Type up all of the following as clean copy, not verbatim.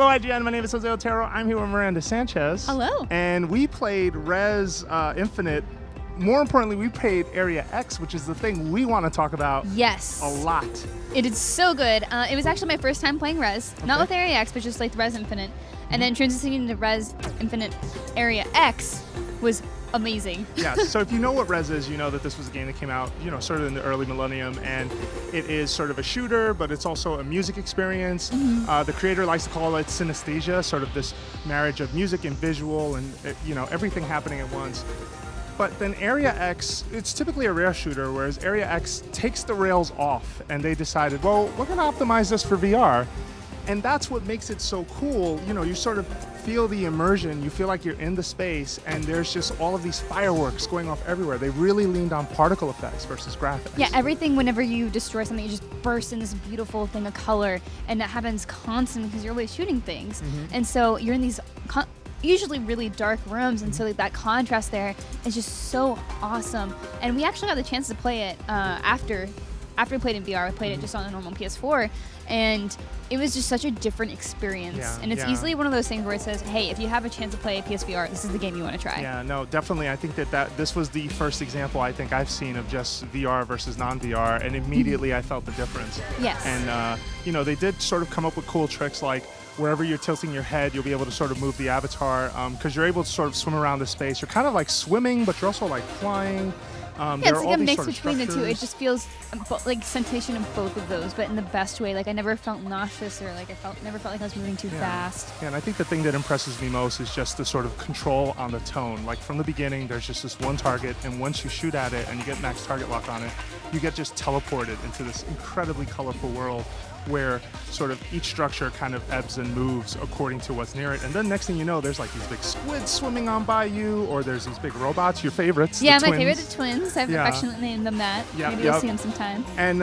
Hello, IGN. My name is Jose Otero. I'm here with Miranda Sanchez. Hello. And we played Res Infinite. More importantly, we played Area X, which is the thing we want to talk about Yes. a lot. It is so good. It was actually my first time playing Res. Okay. Not with Area X, but just like Res Infinite. And then transitioning into Res Infinite Area X was amazing. Yeah, so if you know what Res is, you know that this was a game that came out, sort of in the early millennium, and it is sort of a shooter, but it's also a music experience. The creator likes to call it synesthesia, sort of this marriage of music and visual and, everything happening at once. But then Area X, it's typically a rail shooter, whereas Area X takes the rails off, and they decided, well, we're going to optimize this for VR. And that's what makes it so cool. You sort of feel the immersion, you feel like you're in the space, and there's just all of these fireworks going off everywhere. They really leaned on particle effects versus graphics. Yeah, everything, whenever you destroy something, it just bursts in this beautiful thing of color, and that happens constantly because you're always shooting things. And so you're in these usually really dark rooms, and so like, that contrast there is just so awesome. And we actually got the chance to play it after we played in VR. We played it just on a normal PS4, and it was just such a different experience. Yeah, and it's easily one of those things where it says, hey, if you have a chance to play PSVR, this is the game you want to try. Yeah, no, definitely. I think that this was the first example I think I've seen of just VR versus non-VR, and immediately I felt the difference. Yes. And, they did sort of come up with cool tricks like wherever you're tilting your head, you'll be able to sort of move the avatar because you're able to sort of swim around the space. You're kind of like swimming, but you're also like flying. Yeah, it's like a mix between the two. It just feels like sensation of both of those, but in the best way. Like I never felt nauseous or like never felt like I was moving too fast. Yeah, and I think the thing that impresses me most is just the sort of control on the tone. Like from the beginning, there's just this one target, and once you shoot at it and you get max target lock on it, you get just teleported into this incredibly colorful world where sort of each structure kind of ebbs and moves according to what's near it. And then next thing you know, there's like these big squids swimming on by you, or there's these big robots, your favorites. Yeah, my favorite, the twins. I've affectionately named them that. Maybe you'll see them sometime. And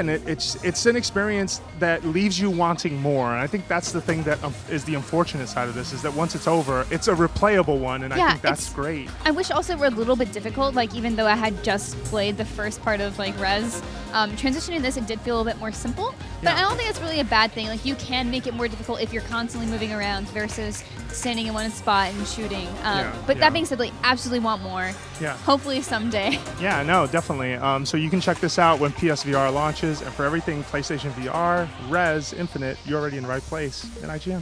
it's an experience that leaves you wanting more. And I think that's the thing that is the unfortunate side of this, is that once it's over, it's a replayable one, and I think that's great. I wish also it were a little bit difficult, like even though I had just played the first part of like Res, transitioning this, it did feel a little bit more simple. But I don't think it's really a bad thing. Like you can make it more difficult if you're constantly moving around versus standing in one spot and shooting. But that being said, like absolutely want more. Yeah. Hopefully someday. Yeah, no, definitely. So you can check this out when PSVR launches, and for everything PlayStation VR, Res Infinite, you're already in the right place in IGN.